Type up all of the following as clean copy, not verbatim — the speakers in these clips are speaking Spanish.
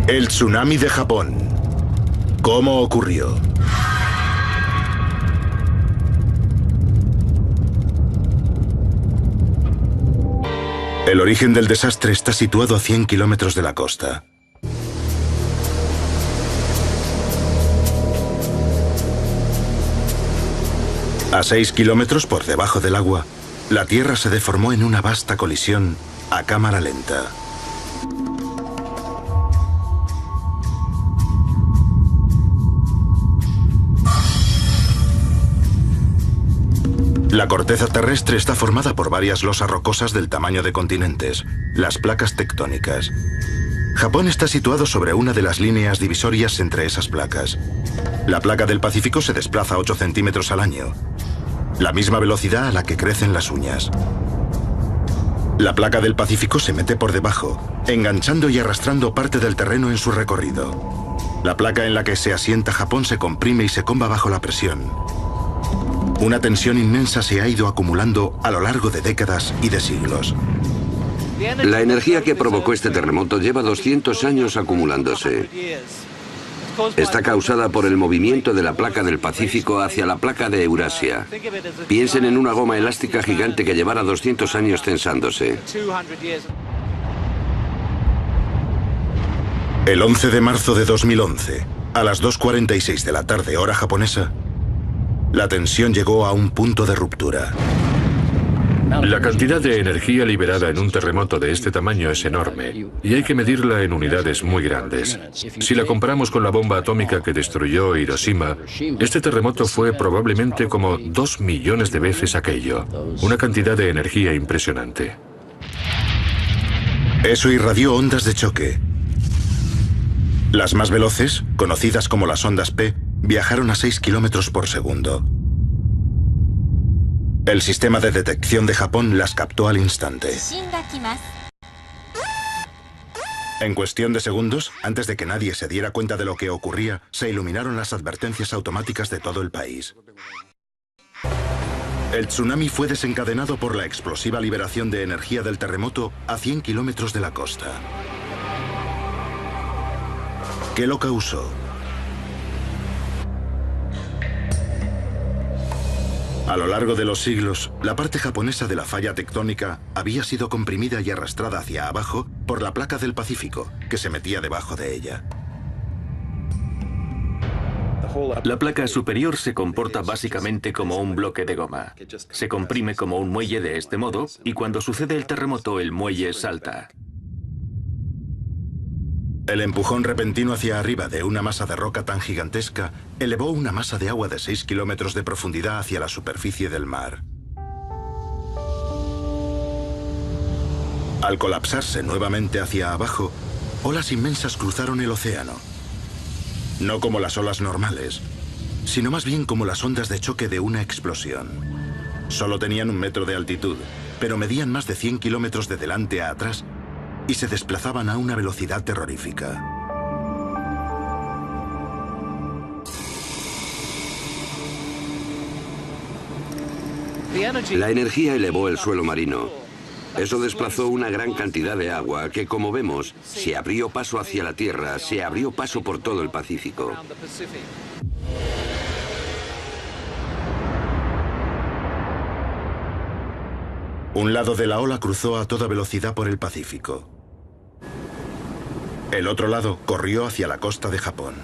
El tsunami de Japón. ¿Cómo ocurrió? El origen del desastre está situado a 100 kilómetros de la costa. A 6 kilómetros por debajo del agua, la Tierra se deformó en una vasta colisión a cámara lenta. La corteza terrestre está formada por varias losas rocosas del tamaño de continentes, las placas tectónicas. Japón está situado sobre una de las líneas divisorias entre esas placas. La placa del Pacífico se desplaza 8 centímetros al año, la misma velocidad a la que crecen las uñas. La placa del Pacífico se mete por debajo, enganchando y arrastrando parte del terreno en su recorrido. La placa en la que se asienta Japón se comprime y se comba bajo la presión. Una tensión inmensa se ha ido acumulando a lo largo de décadas y de siglos. La energía que provocó este terremoto lleva 200 años acumulándose. Está causada por el movimiento de la placa del Pacífico hacia la placa de Eurasia. Piensen en una goma elástica gigante que llevara 200 años tensándose. El 11 de marzo de 2011, a las 2:46 de la tarde, hora japonesa, la tensión llegó a un punto de ruptura. La cantidad de energía liberada en un terremoto de este tamaño es enorme y hay que medirla en unidades muy grandes. Si la comparamos con la bomba atómica que destruyó Hiroshima, este terremoto fue probablemente como 2 millones de veces aquello. Una cantidad de energía impresionante. Eso irradió ondas de choque. Las más veloces, conocidas como las ondas P, viajaron a 6 kilómetros por segundo. El sistema de detección de Japón las captó al instante. En cuestión de segundos, antes de que nadie se diera cuenta de lo que ocurría, se iluminaron las advertencias automáticas de todo el país. El tsunami fue desencadenado por la explosiva liberación de energía del terremoto a 100 kilómetros de la costa. ¿Qué lo causó? A lo largo de los siglos, la parte japonesa de la falla tectónica había sido comprimida y arrastrada hacia abajo por la placa del Pacífico, que se metía debajo de ella. La placa superior se comporta básicamente como un bloque de goma. Se comprime como un muelle de este modo y cuando sucede el terremoto el muelle salta. El empujón repentino hacia arriba de una masa de roca tan gigantesca elevó una masa de agua de 6 kilómetros de profundidad hacia la superficie del mar. Al colapsarse nuevamente hacia abajo, olas inmensas cruzaron el océano. No como las olas normales, sino más bien como las ondas de choque de una explosión. Solo tenían 1 metro de altitud, pero medían más de 100 kilómetros de delante a atrás y se desplazaban a una velocidad terrorífica. La energía elevó el suelo marino. Eso desplazó una gran cantidad de agua que, como vemos, se abrió paso hacia la Tierra, se abrió paso por todo el Pacífico. Un lado de la ola cruzó a toda velocidad por el Pacífico. El otro lado corrió hacia la costa de Japón.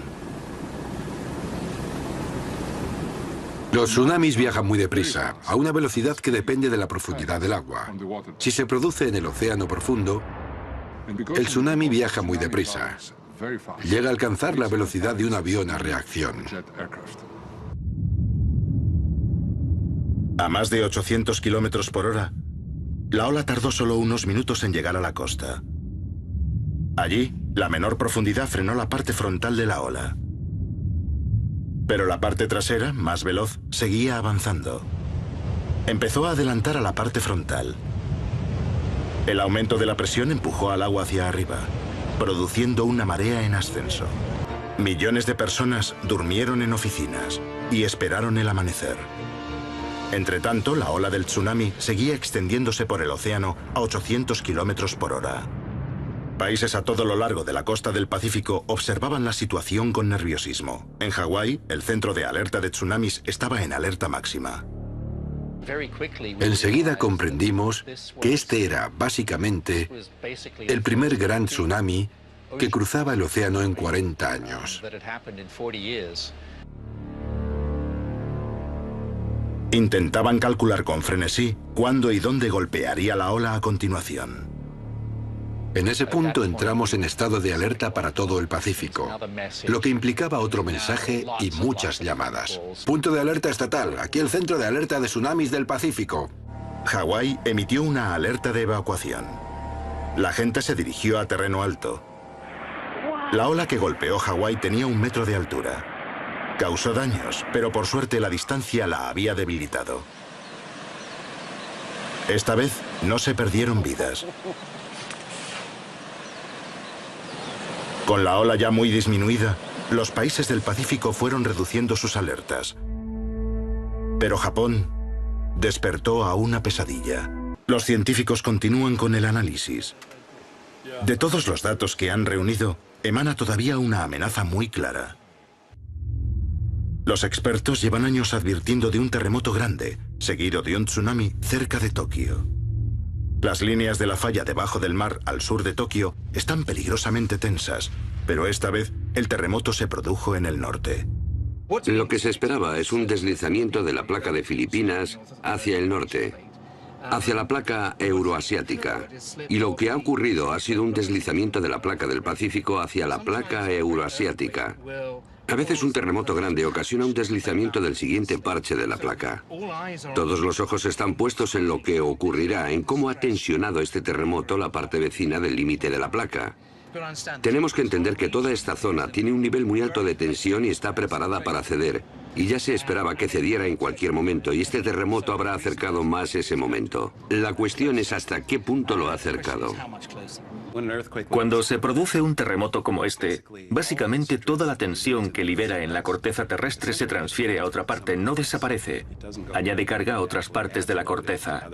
Los tsunamis viajan muy deprisa, a una velocidad que depende de la profundidad del agua. Si se produce en el océano profundo, el tsunami viaja muy deprisa. Llega a alcanzar la velocidad de un avión a reacción. A más de 800 kilómetros por hora, la ola tardó solo unos minutos en llegar a la costa. Allí, la menor profundidad frenó la parte frontal de la ola. Pero la parte trasera, más veloz, seguía avanzando. Empezó a adelantar a la parte frontal. El aumento de la presión empujó al agua hacia arriba, produciendo una marea en ascenso. Millones de personas durmieron en oficinas y esperaron el amanecer. Entretanto, la ola del tsunami seguía extendiéndose por el océano a 800 kilómetros por hora. países a todo lo largo de la costa del Pacífico observaban la situación con nerviosismo. En Hawái, el centro de alerta de tsunamis estaba en alerta máxima. Enseguida comprendimos que este era, básicamente, el primer gran tsunami que cruzaba el océano en 40 años. Intentaban calcular con frenesí cuándo y dónde golpearía la ola a continuación. En ese punto entramos en estado de alerta para todo el Pacífico, lo que implicaba otro mensaje y muchas llamadas. Punto de alerta estatal, aquí el centro de alerta de tsunamis del Pacífico. Hawái emitió una alerta de evacuación. La gente se dirigió a terreno alto. La ola que golpeó Hawái tenía 1 metro de altura. Causó daños, pero por suerte la distancia la había debilitado. Esta vez no se perdieron vidas. Con la ola ya muy disminuida, los países del Pacífico fueron reduciendo sus alertas. Pero Japón despertó a una pesadilla. Los científicos continúan con el análisis. De todos los datos que han reunido, emana todavía una amenaza muy clara. Los expertos llevan años advirtiendo de un terremoto grande, seguido de un tsunami cerca de Tokio. Las líneas de la falla debajo del mar al sur de Tokio están peligrosamente tensas, pero esta vez el terremoto se produjo en el norte. Lo que se esperaba es un deslizamiento de la placa de Filipinas hacia el norte, hacia la placa euroasiática. Y lo que ha ocurrido ha sido un deslizamiento de la placa del Pacífico hacia la placa euroasiática. A veces un terremoto grande ocasiona un deslizamiento del siguiente parche de la placa. Todos los ojos están puestos en lo que ocurrirá, en cómo ha tensionado este terremoto la parte vecina del límite de la placa. Tenemos que entender que toda esta zona tiene un nivel muy alto de tensión y está preparada para ceder. Y ya se esperaba que cediera en cualquier momento, y este terremoto habrá acercado más ese momento. La cuestión es hasta qué punto lo ha acercado. Cuando se produce un terremoto como este, básicamente toda la tensión que libera en la corteza terrestre se transfiere a otra parte, no desaparece. Añade carga a otras partes de la corteza.